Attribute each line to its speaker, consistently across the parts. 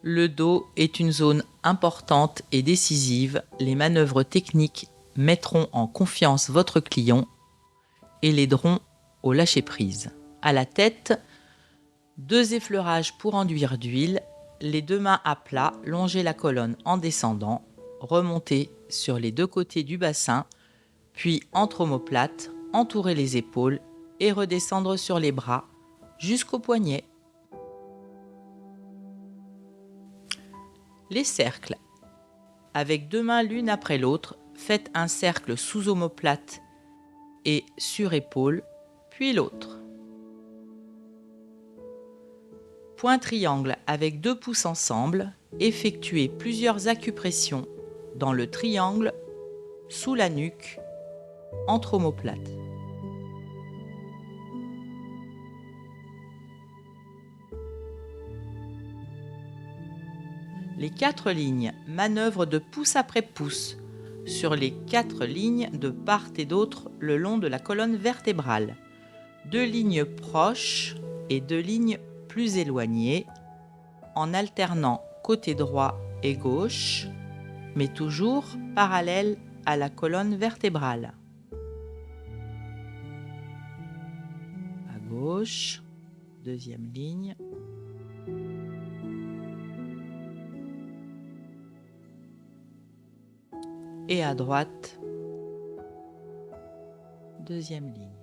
Speaker 1: Le dos est une zone importante et décisive. Les manœuvres techniques mettront en confiance votre client et l'aideront au lâcher-prise. À la tête, 2 effleurages pour enduire d'huile, les 2 mains à plat, longez la colonne en descendant, remontez sur les 2 côtés du bassin, puis entre omoplates, entourer les épaules et redescendre sur les bras jusqu'au poignet. Les cercles. Avec 2 mains l'une après l'autre, faites un cercle sous omoplate et sur épaule, puis l'autre. Point triangle avec 2 pouces ensemble, effectuez plusieurs acupressions dans le triangle, sous la nuque, entre omoplates. Les 4 lignes, manœuvre de pouce après pouce, sur les 4 lignes de part et d'autre le long de la colonne vertébrale. 2 lignes proches et 2 lignes plus éloignées, en alternant côté droit et gauche, mais toujours parallèle à la colonne vertébrale. À gauche, deuxième ligne. Et à droite, deuxième ligne.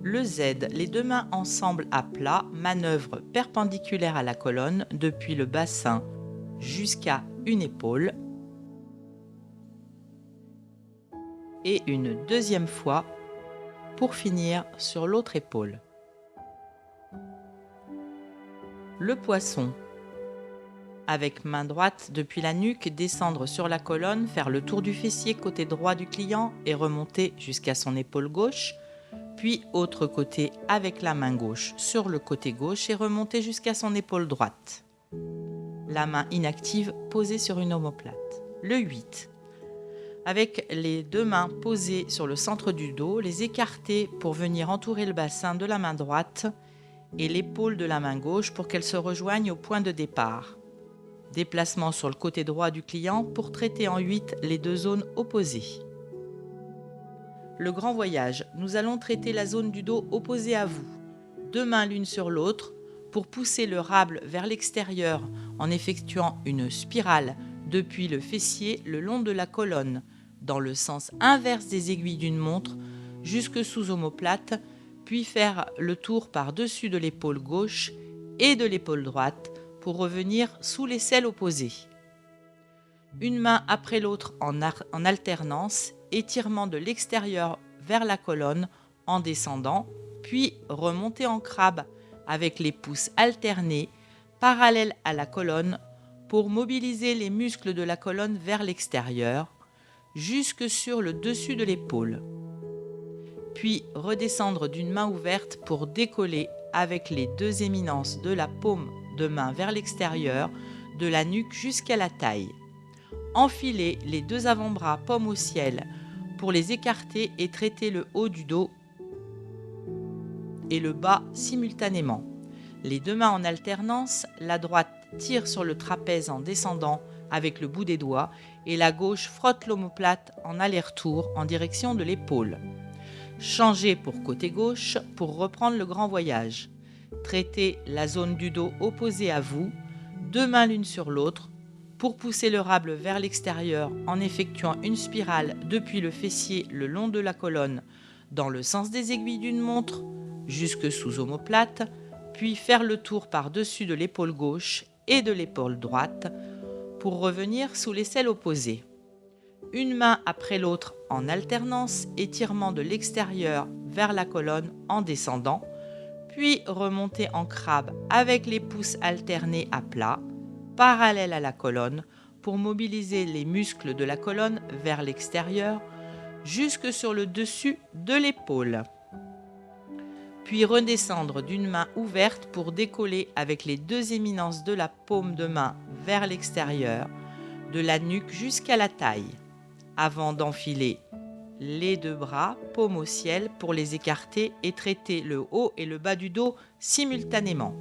Speaker 1: Le Z, les 2 mains ensemble à plat, manœuvre perpendiculaire à la colonne depuis le bassin jusqu'à une épaule. Et une deuxième fois pour finir sur l'autre épaule. Le poisson. Avec main droite depuis la nuque, descendre sur la colonne, faire le tour du fessier côté droit du client et remonter jusqu'à son épaule gauche, puis autre côté avec la main gauche sur le côté gauche et remonter jusqu'à son épaule droite. La main inactive posée sur une omoplate. Le 8. Avec les 2 mains posées sur le centre du dos, les écarter pour venir entourer le bassin de la main droite et l'épaule de la main gauche pour qu'elles se rejoignent au point de départ. Déplacement sur le côté droit du client pour traiter en 8 les 2 zones opposées. Le grand voyage, nous allons traiter la zone du dos opposée à vous. 2 mains l'une sur l'autre pour pousser le rable vers l'extérieur en effectuant une spirale depuis le fessier le long de la colonne, dans le sens inverse des aiguilles d'une montre, jusque sous omoplate, puis faire le tour par-dessus de l'épaule gauche et de l'épaule droite pour revenir sous l'aisselle opposée. Une main après l'autre en alternance, étirement de l'extérieur vers la colonne en descendant, puis remonter en crabe avec les pouces alternés, parallèles à la colonne, pour mobiliser les muscles de la colonne vers l'extérieur, jusque sur le dessus de l'épaule. Puis redescendre d'une main ouverte pour décoller avec les 2 éminences de la paume de main vers l'extérieur, de la nuque jusqu'à la taille. Enfiler les 2 avant-bras paume au ciel pour les écarter et traiter le haut du dos et le bas simultanément. Les 2 mains en alternance, la droite tire sur le trapèze en descendant avec le bout des doigts et la gauche frotte l'omoplate en aller-retour en direction de l'épaule. Changez pour côté gauche pour reprendre le grand voyage. Traitez la zone du dos opposée à vous, 2 mains l'une sur l'autre, pour pousser le rable vers l'extérieur en effectuant une spirale depuis le fessier le long de la colonne dans le sens des aiguilles d'une montre jusque sous omoplate, puis faire le tour par-dessus de l'épaule gauche et de l'épaule droite pour revenir sous l'aisselle opposée. Une main après l'autre en alternance, étirement de l'extérieur vers la colonne en descendant, puis remonter en crabe avec les pouces alternés à plat, parallèle à la colonne, pour mobiliser les muscles de la colonne vers l'extérieur, jusque sur le dessus de l'épaule. Puis redescendre d'une main ouverte pour décoller avec les 2 éminences de la paume de main vers l'extérieur, de la nuque jusqu'à la taille, avant d'enfiler Les deux bras, paume au ciel, pour les écarter et traiter le haut et le bas du dos simultanément.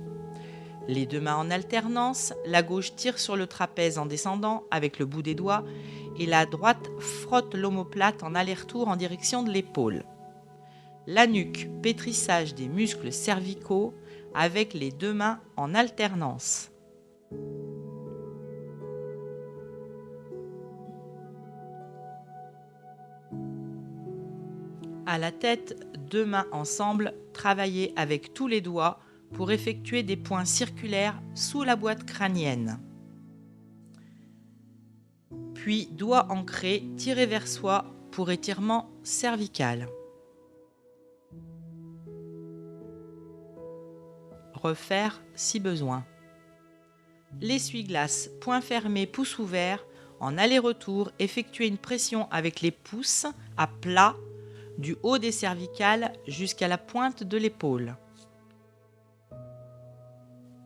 Speaker 1: Les deux mains en alternance, la gauche tire sur le trapèze en descendant avec le bout des doigts et la droite frotte l'omoplate en aller-retour en direction de l'épaule. La nuque, pétrissage des muscles cervicaux avec les deux mains en alternance. À la tête, deux mains ensemble, travaillez avec tous les doigts pour effectuer des points circulaires sous la boîte crânienne. Puis doigts ancrés, tirez vers soi pour étirement cervical. Refaire si besoin. L'essuie-glace, poing fermé, pouce ouvert, en aller-retour, effectuez une pression avec les pouces à plat du haut des cervicales jusqu'à la pointe de l'épaule.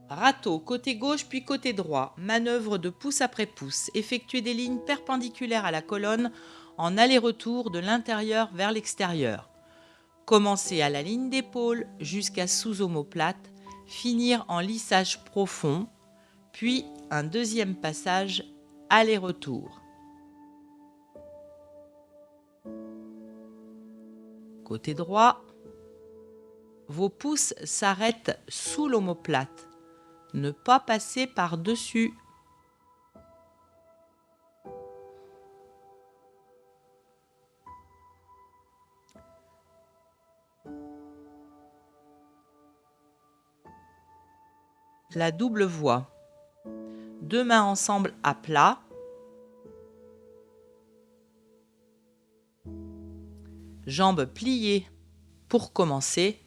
Speaker 1: Râteau, côté gauche puis côté droit, manœuvre de pouce après pouce. Effectuez des lignes perpendiculaires à la colonne en aller-retour de l'intérieur vers l'extérieur. Commencez à la ligne d'épaule jusqu'à sous-omoplate, finir en lissage profond, puis un deuxième passage aller-retour. Côté droit, vos pouces s'arrêtent sous l'omoplate. Ne pas passer par-dessus. La double voie. Deux mains ensemble à plat. Jambes pliées pour commencer.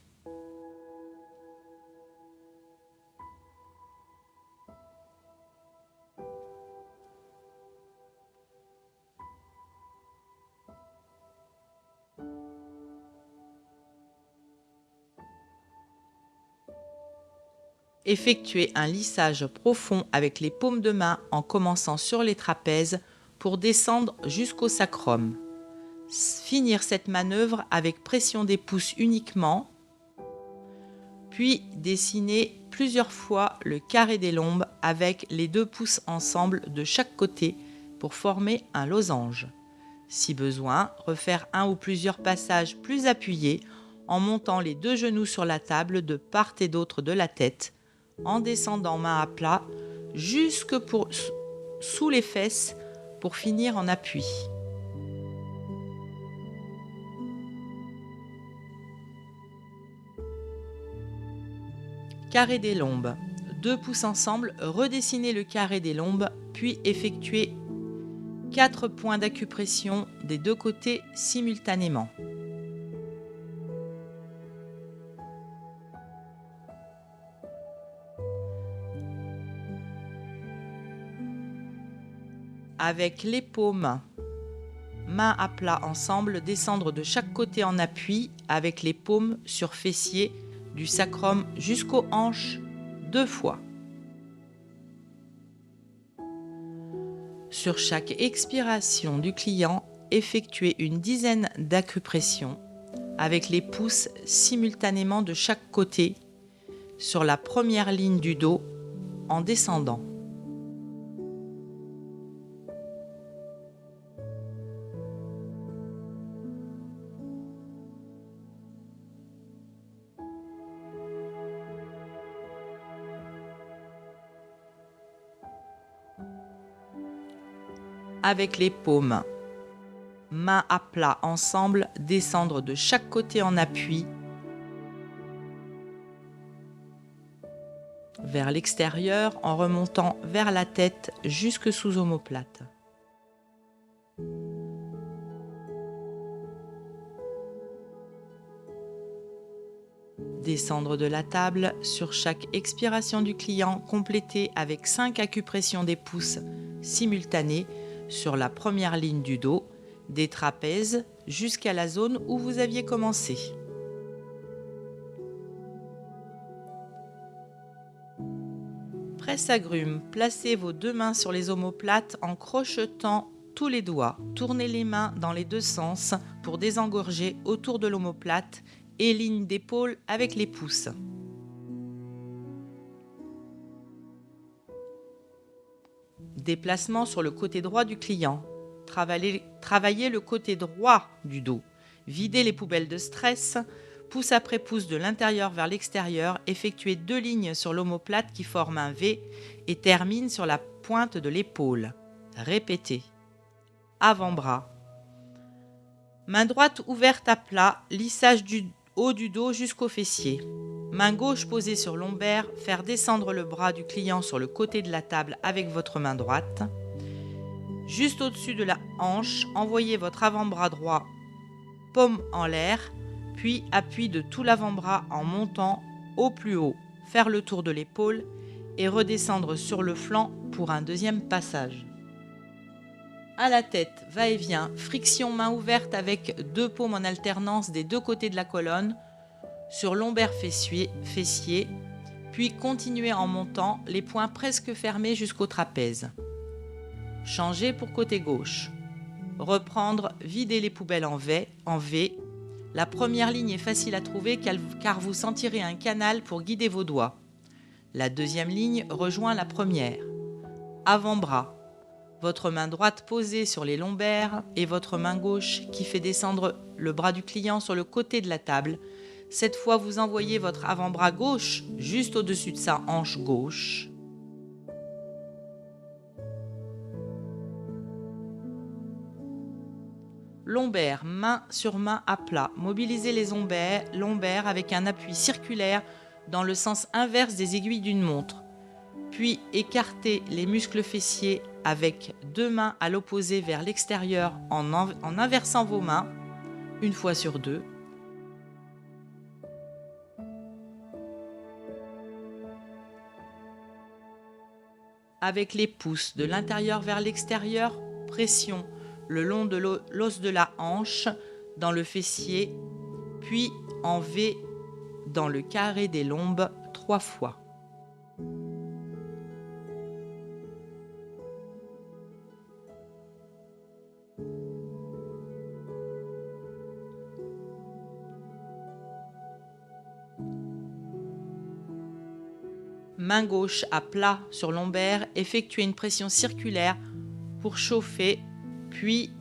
Speaker 1: Effectuez un lissage profond avec les paumes de main en commençant sur les trapèzes pour descendre jusqu'au sacrum. Finir cette manœuvre avec pression des pouces uniquement, puis dessiner plusieurs fois le carré des lombes avec les deux pouces ensemble de chaque côté pour former un losange. Si besoin, refaire un ou plusieurs passages plus appuyés en montant les deux genoux sur la table de part et d'autre de la tête, en descendant main à plat jusque sous les fesses pour finir en appui. Carré des lombes. Deux pouces ensemble, redessinez le carré des lombes, puis effectuez 4 points d'acupression des deux côtés simultanément. Avec les paumes, mains à plat ensemble, descendre de chaque côté en appui avec les paumes sur fessier du sacrum jusqu'aux hanches 2 fois. Sur chaque expiration du client, effectuez une dizaine d'acupressions avec les pouces simultanément de chaque côté sur la première ligne du dos en descendant. Avec les paumes, mains à plat ensemble, descendre de chaque côté en appui vers l'extérieur en remontant vers la tête jusque sous omoplate. Descendre de la table sur chaque expiration du client, complétée avec 5 acupressions des pouces simultanées sur la première ligne du dos, des trapèzes jusqu'à la zone où vous aviez commencé. Presse agrumes, placez vos deux mains sur les omoplates en crochetant tous les doigts, tournez les mains dans les deux sens pour désengorger autour de l'omoplate et ligne d'épaule avec les pouces. Déplacement sur le côté droit du client. Travaillez le côté droit du dos. Videz les poubelles de stress. Pouce après pouce de l'intérieur vers l'extérieur. Effectuez 2 lignes sur l'omoplate qui forment un V et terminent sur la pointe de l'épaule. Répétez. Avant-bras. Main droite ouverte à plat. Lissage du haut du dos jusqu'au fessier. Main gauche posée sur lombaire, faire descendre le bras du client sur le côté de la table avec votre main droite. Juste au-dessus de la hanche, envoyez votre avant-bras droit, paume en l'air, puis appui de tout l'avant-bras en montant au plus haut, faire le tour de l'épaule et redescendre sur le flanc pour un deuxième passage. À la tête, va-et-vient, friction main ouverte avec 2 paumes en alternance des 2 côtés de la colonne, sur lombaire fessier, puis continuez en montant, les poings presque fermés jusqu'au trapèze. Changez pour côté gauche. Reprendre, vider les poubelles en V. La première ligne est facile à trouver car vous sentirez un canal pour guider vos doigts. La deuxième ligne rejoint la première. Avant-bras. Votre main droite posée sur les lombaires et votre main gauche qui fait descendre le bras du client sur le côté de la table. Cette fois, vous envoyez votre avant-bras gauche juste au-dessus de sa hanche gauche. Lombaire, main sur main à plat. Mobilisez les lombaires avec un appui circulaire dans le sens inverse des aiguilles d'une montre. Puis écartez les muscles fessiers avec 2 mains à l'opposé vers l'extérieur en inversant vos mains, une fois sur 2. Avec les pouces de l'intérieur vers l'extérieur, pression le long de l'os de la hanche dans le fessier, puis en V dans le carré des lombes 3 fois. Main gauche à plat sur lombaire, effectuez une pression circulaire pour chauffer, puis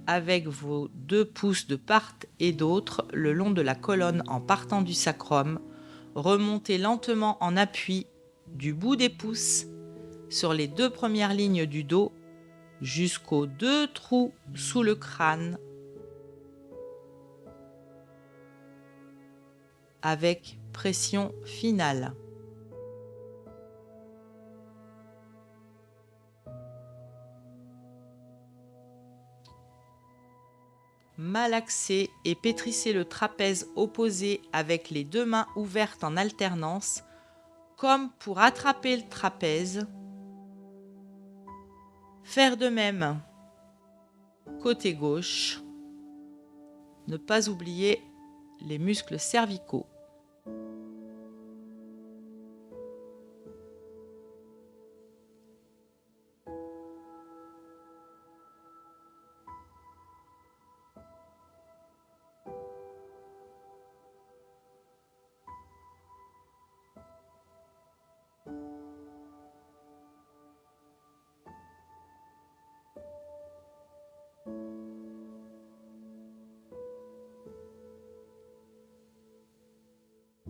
Speaker 1: avec vos 2 pouces de part et d'autre le long de la colonne en partant du sacrum, remontez lentement en appui du bout des pouces sur les 2 premières lignes du dos jusqu'aux 2 trous sous le crâne avec pression finale. Malaxez et pétrissez le trapèze opposé avec les 2 mains ouvertes en alternance, comme pour attraper le trapèze. Faire de même côté gauche. Ne pas oublier les muscles cervicaux.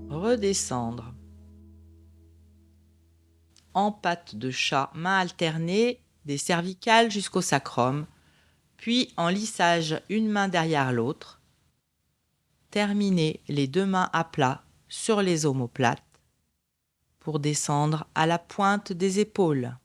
Speaker 1: Redescendre. En patte de chat, main alternée, des cervicales jusqu'au sacrum, puis en lissage une main derrière l'autre. Terminez les 2 mains à plat sur les omoplates pour descendre à la pointe des épaules.